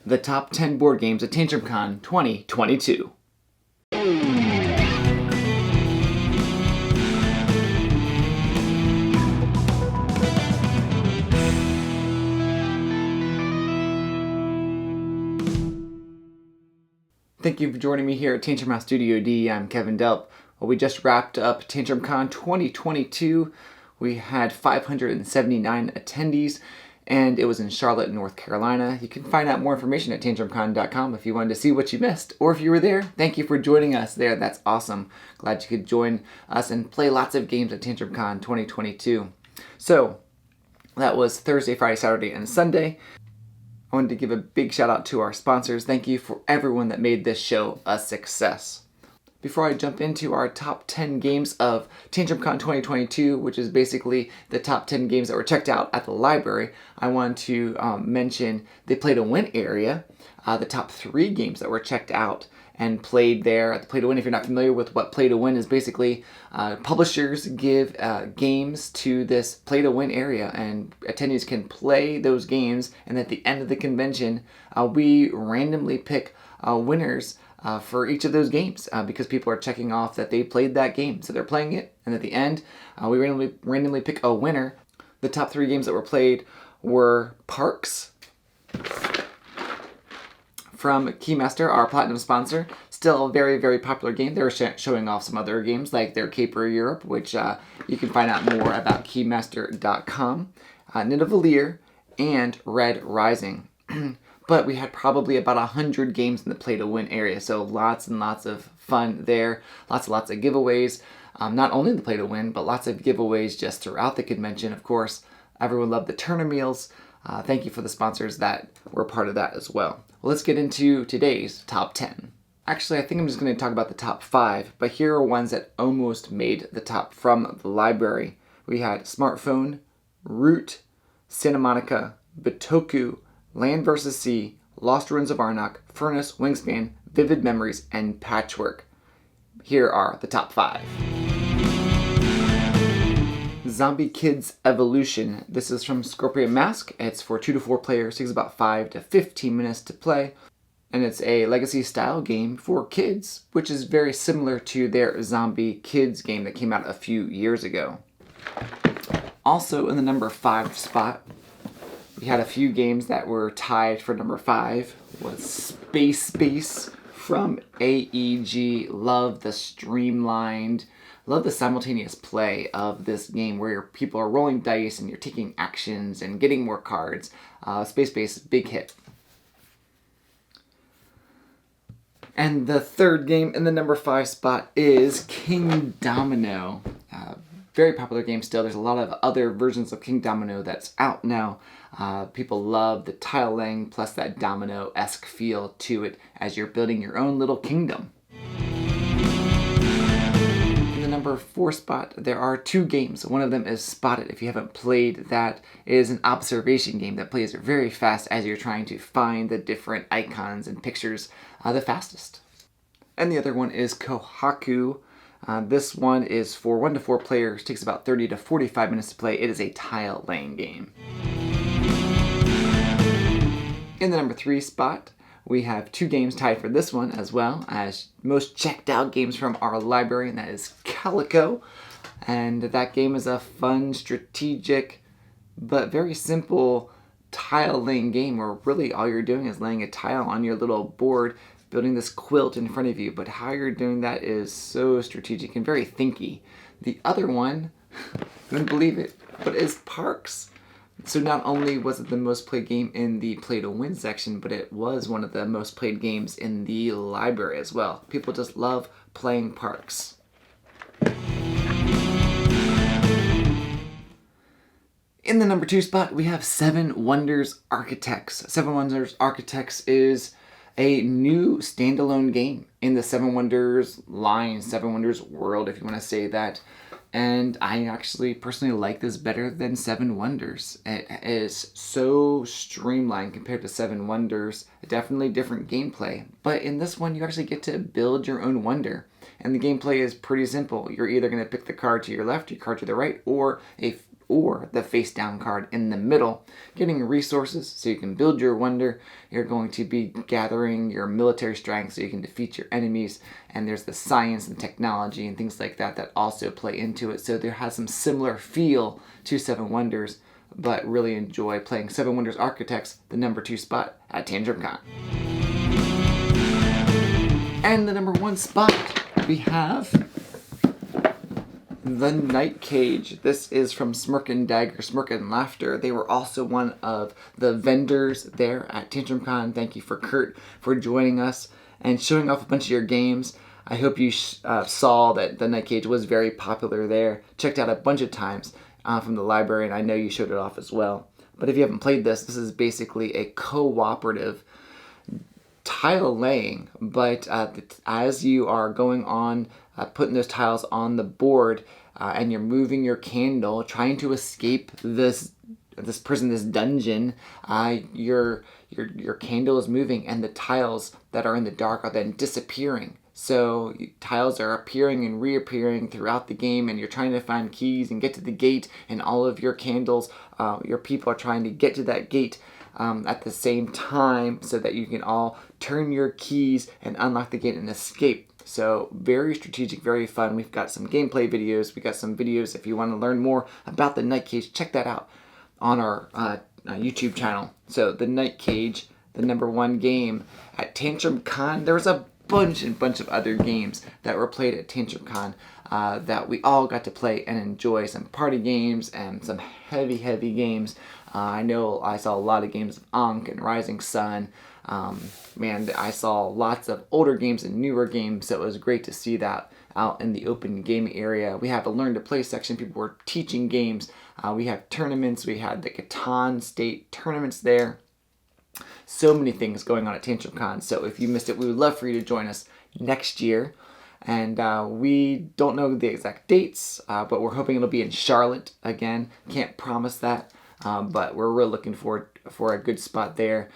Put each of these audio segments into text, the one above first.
the top 10 board games at TantrumCon 2022. Thank you for joining me here at Tantrum House Studio D. I'm Kevin Delp. Well, we just wrapped up TantrumCon 2022. We had 579 attendees, and it was in Charlotte, North Carolina. You can find out more information at tantrumcon.com if you wanted to see what you missed, or if you were there, thank you for joining us there. That's awesome. Glad you could join us and play lots of games at TantrumCon 2022. So, that was Thursday, Friday, Saturday, and Sunday. I wanted to give a big shout out to our sponsors. Thank you for everyone that made this show a success. Before I jump into our top 10 games of TantrumCon 2022, which is basically the top 10 games that were checked out at the library, I want to mention the Play to Win area, the top 3 games that were checked out and played there at the Play to Win. If you're not familiar with what Play to Win is, basically publishers give games to this Play to Win area, and attendees can play those games, and at the end of the convention we randomly pick winners for each of those games because people are checking off that they played that game, so they're playing it, and at the end we randomly pick a winner. The top 3 games that were played were Parks from Keymaster, our platinum sponsor. Still a very, very popular game. They're showing off some other games like their Caper Europe, which you can find out more about keymaster.com, Nidavellir, and Red Rising. But we had probably about 100 games in the Play to Win area, so lots and lots of fun there. Lots and lots of giveaways, not only in the Play to Win, but lots of giveaways just throughout the convention. Of course, everyone loved the Turner meals. Thank you for the sponsors that were part of that as well. Well, let's get into today's top 10. Actually, I think I'm just going to talk about the top 5, but here are ones that almost made the top from the library. We had Smartphone, Root, Santa Monica, Bitoku, Land vs. Sea, Lost Ruins of Arnak, Furnace, Wingspan, Vivid Memories, and Patchwork. Here are the top 5. Zombie Kidz Evolution. This is from Scorpion Mask. It's for 2 to 4 players. Takes about 5 to 15 minutes to play. And it's a legacy style game for kids, which is very similar to their Zombie Kidz game that came out a few years ago. Also in the number 5 spot, we had a few games that were tied for number 5. Was Space from AEG. Love the streamlined, love the simultaneous play of this game where people are rolling dice and you're taking actions and getting more cards. Space, big hit. And the third game in the number 5 spot is Kingdomino. Very popular game still. There's a lot of other versions of Kingdomino that's out now. People love the tile laying plus that domino-esque feel to it as you're building your own little kingdom. In the number 4 spot, there are 2 games. One of them is Spotted. If you haven't played that, it is an observation game that plays very fast as you're trying to find the different icons and pictures the fastest. And the other one is Kohaku. This one is for 1 to 4 players. Takes about 30 to 45 minutes to play. It is a tile laying game. In the number 3 spot, we have 2 games tied for this one as well as most checked out games from our library, and that is Calico. And that game is a fun, strategic, but very simple tile laying game where really all you're doing is laying a tile on your little board, building this quilt in front of you. But how you're doing that is so strategic and very thinky. The other one, you wouldn't believe it, but is Parks. So not only was it the most played game in the Play to Win section, but it was one of the most played games in the library as well. People just love playing Parks. In the number 2 spot, we have 7 Wonders Architects. 7 Wonders Architects is a new standalone game in the 7 Wonders line, 7 Wonders world, if you want to say that. And I actually personally like this better than 7 Wonders. It is so streamlined compared to 7 Wonders. Definitely different gameplay. But in this one, you actually get to build your own wonder. And the gameplay is pretty simple. You're either going to pick the card to your left, your card to the right, or or the face down card in the middle. Getting resources so you can build your wonder. You're going to be gathering your military strength so you can defeat your enemies. And there's the science and technology and things like that that also play into it. So there has some similar feel to Seven Wonders, but really enjoy playing Seven Wonders Architects, the number 2 spot at TantrumCon. And the number 1 spot, we have the Night Cage. This is from Smirk and Dagger, Smirk and Laughter. They were also one of the vendors there at TantrumCon. Thank you for Kurt for joining us and showing off a bunch of your games. I hope you saw that the Night Cage was very popular there. Checked out a bunch of times from the library, and I know you showed it off as well. But if you haven't played this, this is basically a cooperative tile laying, but as you are going on putting those tiles on the board and you're moving your candle trying to escape this prison, this dungeon, your candle is moving and the tiles that are in the dark are then disappearing. So tiles are appearing and reappearing throughout the game, and you're trying to find keys and get to the gate, and all of your candles, your people are trying to get to that gate at the same time so that you can all turn your keys and unlock the gate and escape. So very strategic, very fun. We've got some gameplay videos. We got some videos. If you want to learn more about the Night Cage, check that out on our YouTube channel. So the Night Cage, the number 1 game at TantrumCon. There was a bunch of other games that were played at TantrumCon that we all got to play and enjoy. Some party games and some heavy games. I know I saw a lot of games of Ankh and Rising Sun. Man, I saw lots of older games and newer games, so it was great to see that out in the open game area. We have a Learn to Play section. People were teaching games. We have tournaments. We had the Catan State tournaments there. So many things going on at TantrumCon. So if you missed it, we would love for you to join us next year. And we don't know the exact dates, but we're hoping it'll be in Charlotte again. Can't promise that, but we're really looking forward for a good spot there.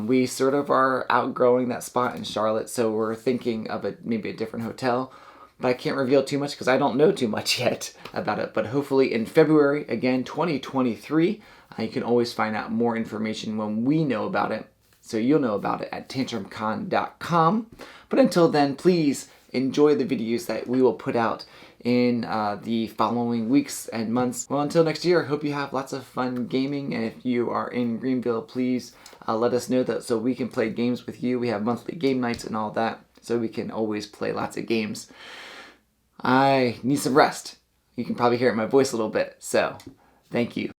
We sort of are outgrowing that spot in Charlotte, so we're thinking of maybe a different hotel. But I can't reveal too much because I don't know too much yet about it. But hopefully in February, again, 2023, you can always find out more information when we know about it. So you'll know about it at tantrumcon.com. But until then, please enjoy the videos that we will put out in the following weeks and months. Well, until next year, I hope you have lots of fun gaming. And if you are in Greenville, please let us know that so we can play games with you. We have monthly game nights and all that, so we can always play lots of games. I need some rest. You can probably hear it in my voice a little bit. So thank you.